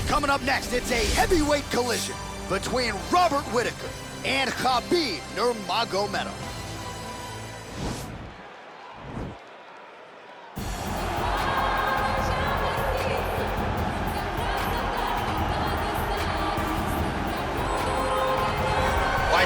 Coming up next, it's a heavyweight collision between Robert Whittaker and Khabib Nurmagomedov.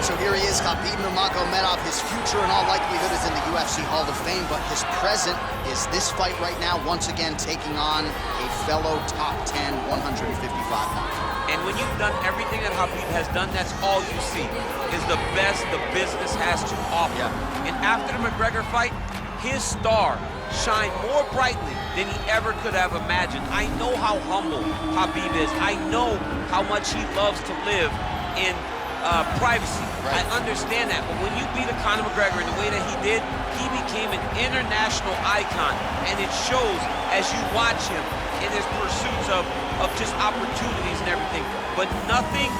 So here he is, Khabib Nurmagomedov. His future in all likelihood is in the UFC Hall of Fame, but his present is this fight right now, once again taking on a fellow top 10, 155-pounder. And when you've done everything that Khabib has done, that's all you see, is the best the business has to offer. Yeah. And after the McGregor fight, his star shined more brightly than he ever could have imagined. I know how humble Khabib is. I know how much he loves to live in privacy. Right. I understand that, but when you beat a Conor McGregor in the way that he did, he became an international icon, and it shows as you watch him in his pursuits of just opportunities and everything. But nothing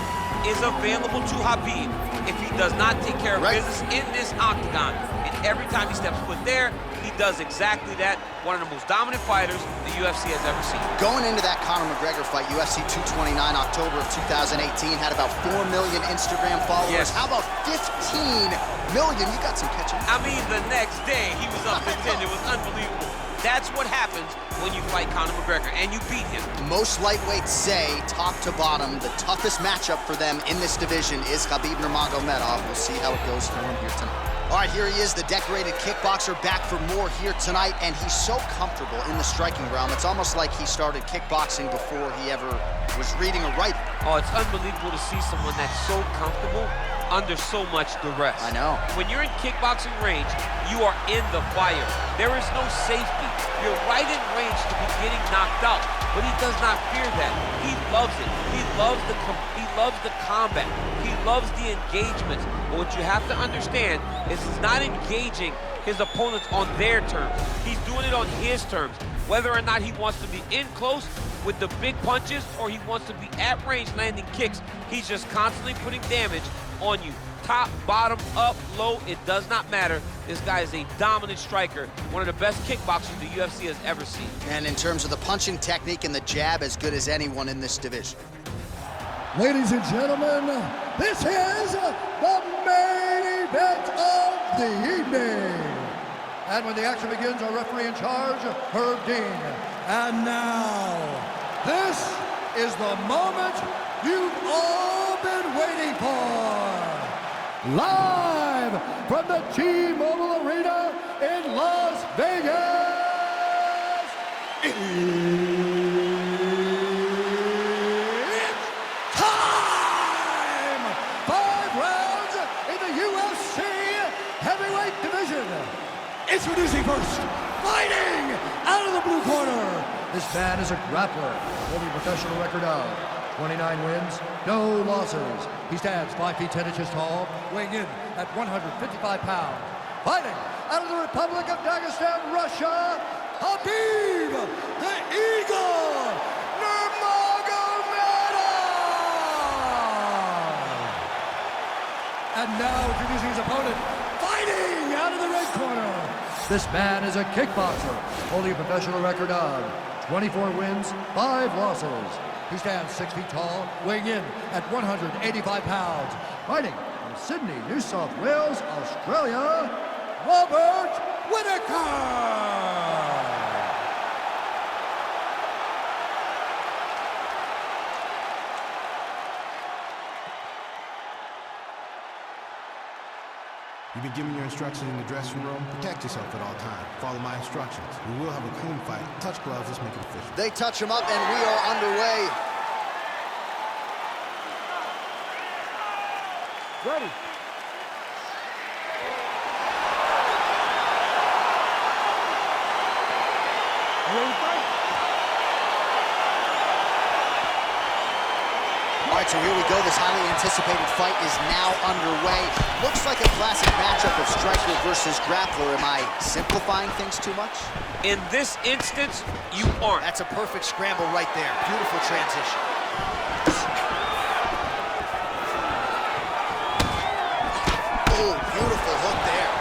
is available to Khabib if he does not take care of business in this octagon. And every time he steps foot there, he does exactly that. One of the most dominant fighters the UFC has ever seen. Going into that Conor McGregor fight, UFC 229, October of 2018, had about 4 million Instagram followers. Yes. How about 15 million? You got some catching. I mean, the next day, he was up to 10. It was unbelievable. That's what happens when you fight Conor McGregor, and you beat him. Most lightweights say, top to bottom, the toughest matchup for them in this division is Khabib Nurmagomedov. We'll see how it goes for him here tonight. All right, here he is, the decorated kickboxer, back for more here tonight, and he's so comfortable in the striking realm. It's almost like he started kickboxing before he ever was reading or writing. Oh, it's unbelievable to see someone that's so comfortable under so much duress. I know. When you're in kickboxing range, you are in the fire. There is no safety. You're right in range to be getting knocked out, but he does not fear that. He loves it. He loves the combat. He loves the engagements. But what you have to understand is he's not engaging his opponents on their terms. He's doing it on his terms. Whether or not he wants to be in close with the big punches or he wants to be at range landing kicks, he's just constantly putting damage on you. Top, bottom, up, low, it does not matter. This guy is a dominant striker, one of the best kickboxers the UFC has ever seen. And in terms of the punching technique and the jab, as good as anyone in this division. Ladies and gentlemen, this is the main event of the evening. And when the action begins, our referee in charge, Herb Dean. And now, this is the moment you've all been waiting for. Live from the T-Mobile Arena in Las Vegas. Introducing first, fighting out of the blue corner. This man is a grappler, holding a professional record of 29 wins, no losses. He stands 5 feet 10 inches tall, weighing in at 155 pounds. Fighting out of the Republic of Dagestan, Russia, Khabib the Eagle Nurmagomedov. And now introducing his opponent, fighting out of the red corner. This man is a kickboxer, holding a professional record of 24 wins, 5 losses. He stands 6 feet tall, weighing in at 185 pounds. Fighting from Sydney, New South Wales, Australia, Robert Whittaker. You've been given your instructions in the dressing room. Protect yourself at all times. Follow my instructions. We will have a clean fight. Touch gloves, let's make it official. They touch him up and we are underway. Ready. Ready to fight? All right, so here we go. This highly anticipated fight is now underway. Looks like a classic matchup of striker versus grappler. Am I simplifying things too much? In this instance, you aren't. That's a perfect scramble right there. Beautiful transition. Oh, beautiful hook there.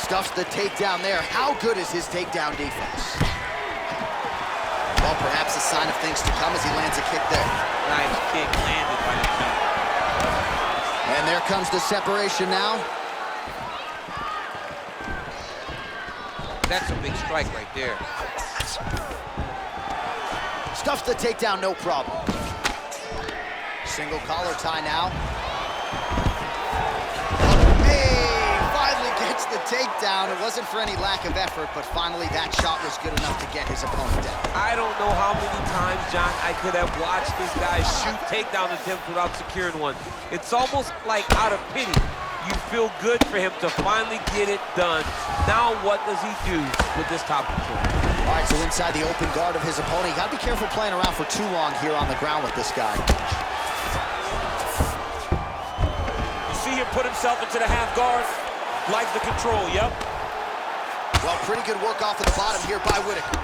Stuffs the takedown there. How good is his takedown defense? Well, perhaps a sign of things to come as he lands a kick there. Nice kick landed by the team. And there comes the separation now. That's a big strike right there. Stuffs the takedown, no problem. Single collar tie now. Hey, finally gets the takedown. It wasn't for any lack of effort, but finally that shot was good enough to get his opponent down. I don't know how many times, John, I could have watched this guy shoot takedown attempts without securing one. It's almost like out of pity. You feel good for him to finally get it done. Now what does he do with this top control? All right, so inside the open guard of his opponent. You gotta be careful playing around for too long here on the ground with this guy. You see him put himself into the half guard. Like the control, yep. Well, pretty good work off of the bottom here by Whittaker.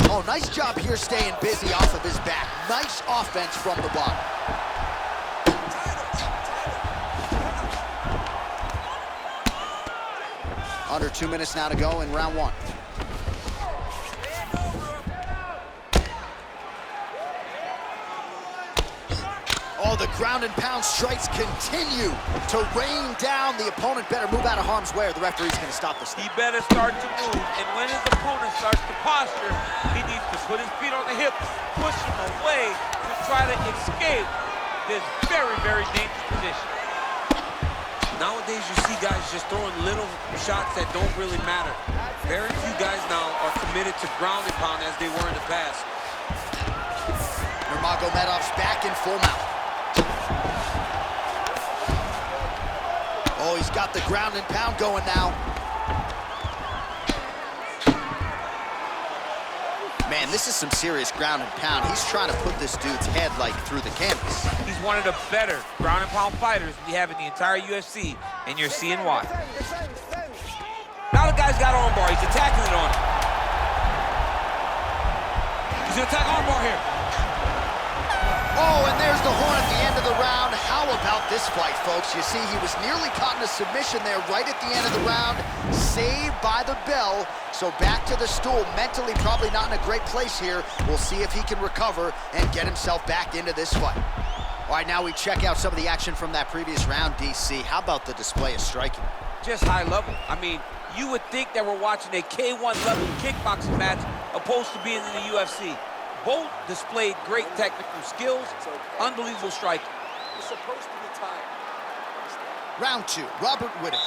Oh, nice job here staying busy off of his back. Nice offense from the bottom. Under 2 minutes now to go in round one. Oh, the ground and pound strikes continue to rain down. The opponent better move out of harm's way or the referee's going to stop this thing. He better start to move, and when his opponent starts to posture, he needs to put his feet on the hips, push him away to try to escape this very, very dangerous position. Nowadays, you see guys just throwing little shots that don't really matter. Very few guys now are committed to ground and pound as they were in the past. Nurmagomedov's back in full mount. Oh, he's got the ground and pound going now. Man, this is some serious ground and pound. He's trying to put this dude's head, like, through the canvas. He's one of the better ground and pound fighters we have in the entire UFC, and you're seeing why. Now the guy's got armbar. He's attacking it on him. He's gonna attack armbar here. Oh, and there's the horn at the end of the round. How about this fight, folks? You see, he was nearly caught in a submission there right at the end of the round. Saved by the bell. So back to the stool. Mentally probably not in a great place here. We'll see if he can recover and get himself back into this fight. All right, now we check out some of the action from that previous round, DC. How about the display of striking? Just high level. I mean, you would think that we're watching a K1 level kickboxing match opposed to being in the UFC. Both displayed great technical skills, unbelievable striking. It's supposed to be tied. Round two, Robert Whittaker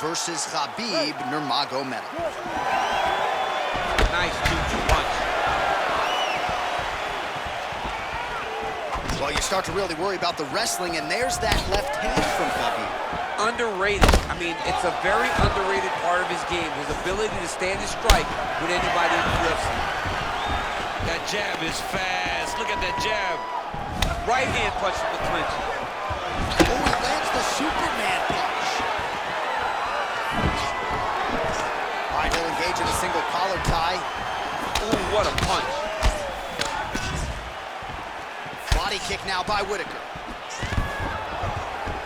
versus Khabib Nurmagomedov. Nice 2-2 punch. Well, you start to really worry about the wrestling, and there's that left hand from Khabib. Underrated. I mean, it's a very underrated part of his game, his ability to stand and strike with anybody in the UFC. That jab is fast. Look at that jab. Right hand punch from the clinch. Oh, he lands the Superman punch. All right, he'll engage in a single collar tie. Ooh, what a punch. Body kick now by Whittaker.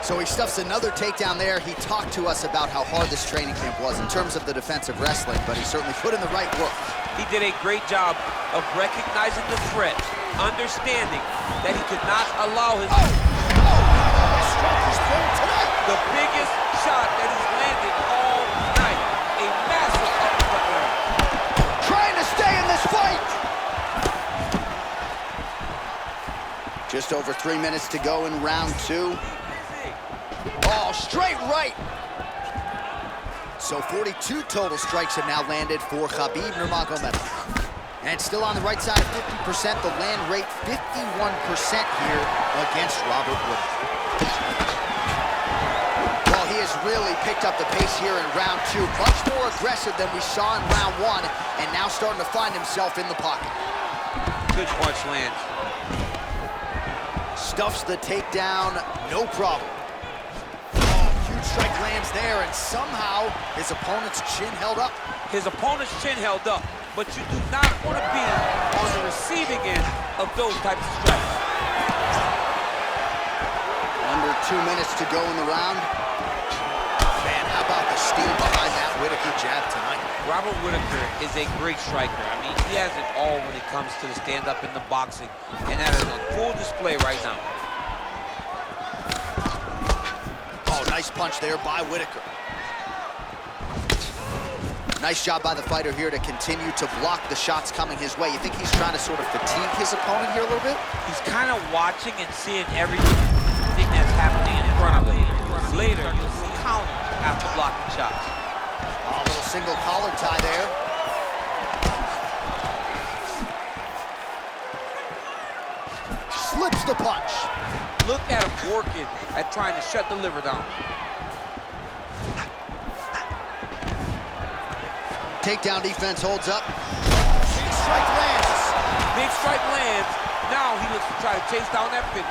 So he stuffs another takedown there. He talked to us about how hard this training camp was in terms of the defensive wrestling, but he certainly put in the right work. He did a great job of recognizing the threat, understanding that he could not allow his... The biggest shot that he's landed all night. A massive uppercut round. Trying to stay in this fight. Just over 3 minutes to go in round two. Oh, straight right. So 42 total strikes have now landed for Khabib Nurmagomedov. And still on the right side of 50%, the land rate 51% here against Robert Whittaker. Well, he has really picked up the pace here in round two. Much more aggressive than we saw in round one, and now starting to find himself in the pocket. Good punch lands. Stuffs the takedown, no problem. Strike lands there, and somehow his opponent's chin held up. His opponent's chin held up. but you do not want to be on the receiving end of those types of strikes. Under 2 minutes to go in the round. Man, how about the steam behind that Whitaker jab tonight? Robert Whitaker is a great striker. I mean, he has it all when it comes to the stand-up in the boxing, and that is on full display right now. Oh, nice punch there by Whitaker. Nice job by the fighter here to continue to block the shots coming his way. You think he's trying to sort of fatigue his opponent here a little bit? He's kind of watching and seeing everything that's happening in front of him. Later, you'll see counter after blocking shots. Oh, a little single collar tie there. Slips the punch. Look at him working at trying to shut the liver down. Takedown defense holds up. Big strike lands. Big strike lands. Now he looks to try to chase down that finish.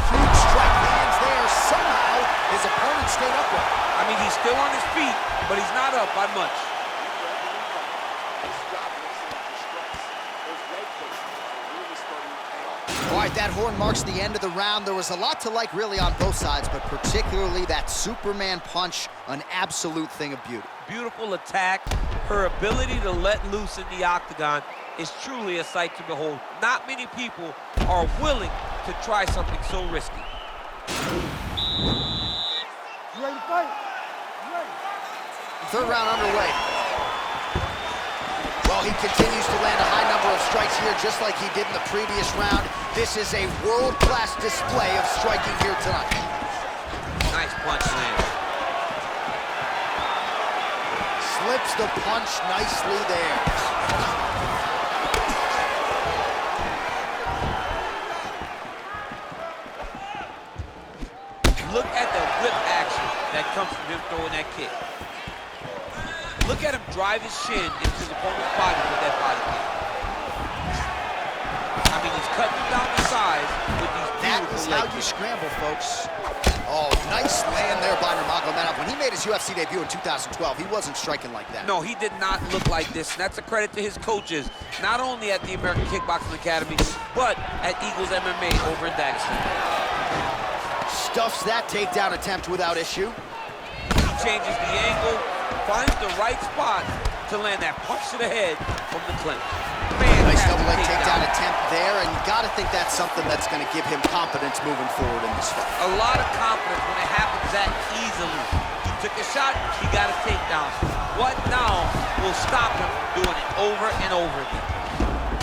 Huge strike lands there. Somehow his opponent stayed upright. I mean, he's still on his feet, but he's not up by much. All right, that horn marks the end of the round. There was a lot to like really on both sides, but particularly that Superman punch, an absolute thing of beauty. Beautiful attack. Her ability to let loose in the octagon is truly a sight to behold. Not many people are willing to try something so risky. You ready to fight? You ready? Third round underway. Well, he continues to land a high number of strikes here, just like he did in the previous round. This is a world-class display of striking here tonight. Nice punch land. Slips the punch nicely there. Look at the whip action that comes from him throwing that kick. Look at him drive his shin into his opponent's body with that body kick. I mean, he's cutting him down the sides with these That beautiful is leg how you kicks. scramble, folks. Oh, nice land there by Nurumagomedof. When he made his UFC debut in 2012, he wasn't striking like that. No, he did not look like this. And that's a credit to his coaches, not only at the American Kickboxing Academy, but at Eagles MMA over in Dagestan. Stuffs that takedown attempt without issue. He changes the angle, finds the right spot to land that punch to the head from the clinic. Nice double leg takedown attempt there, and you gotta think that's something that's gonna give him confidence moving forward in this fight. A lot of confidence when it happens that easily. He took a shot, he got a takedown. What now will stop him from doing it over and over again?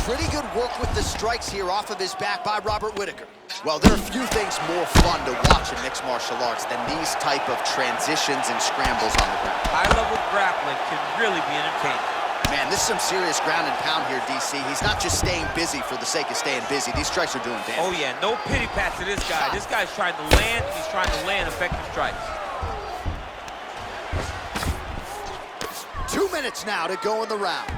Pretty good work with the strikes here off of his back by Robert Whitaker. Well, there are few things more fun to watch in mixed martial arts than these type of transitions and scrambles on the ground. High-level grappling can really be entertaining. Man, this is some serious ground and pound here, DC. He's not just staying busy for the sake of staying busy. These strikes are doing damage. Oh yeah, no pity pat to this guy. This guy's trying to land, and he's trying to land effective strikes. 2 minutes now to go in the round.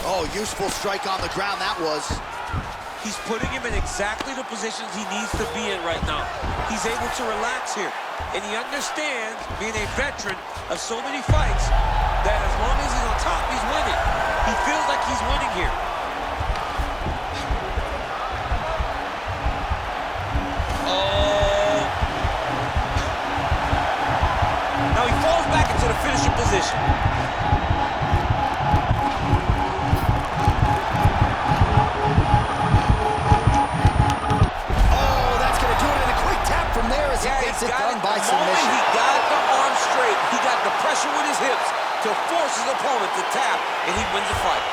Oh, useful strike on the ground that was. He's putting him in exactly the positions he needs to be in right now. He's able to relax here, and he understands, being a veteran of so many fights, that as long as he's on top, he's winning. He feels like he's winning here. Oh. Now he falls back into the finishing position. Gets it done by submission. submission. He got the arm straight. He got the pressure with his hips to force his opponent to tap, and he wins the fight.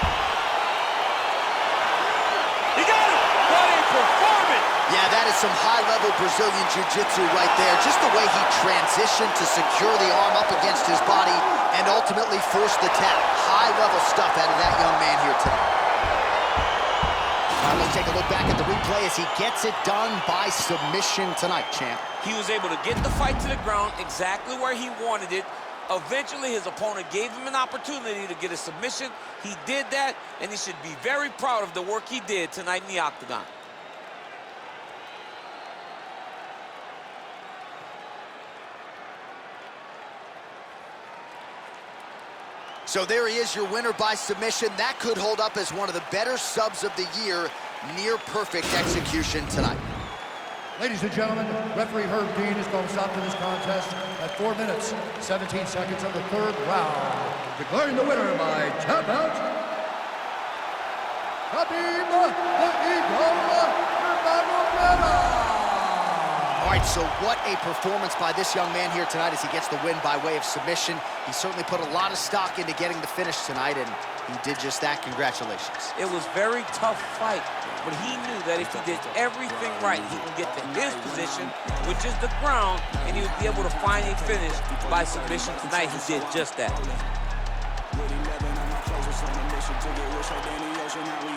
He got him! What a performance! Yeah, that is some high-level Brazilian jiu-jitsu right there. Just the way he transitioned to secure the arm up against his body and ultimately force the tap. High-level stuff out of that young man here tonight. All right, let's take a look back at the replay as he gets it done by submission tonight, champ. He was able to get the fight to the ground exactly where he wanted it, Eventually, his opponent gave him an opportunity to get a submission. He did that, and he should be very proud of the work he did tonight in the octagon. So there he is, your winner by submission. That could hold up as one of the better subs of the year. Near perfect execution tonight. Ladies and gentlemen, referee Herb Dean is going to stop to this contest at 4 minutes, 17 seconds of the third round. Declaring the winner by tap out, Khabib the Eagle Nurmagomedov. All right, so what a performance by this young man here tonight as he gets the win by way of submission. He certainly put a lot of stock into getting the finish tonight, and he did just that. Congratulations. It was a very tough fight, but he knew that if he did everything right, he can get to his position, which is the ground, and he would be able to find a finish by submission tonight. He did just that.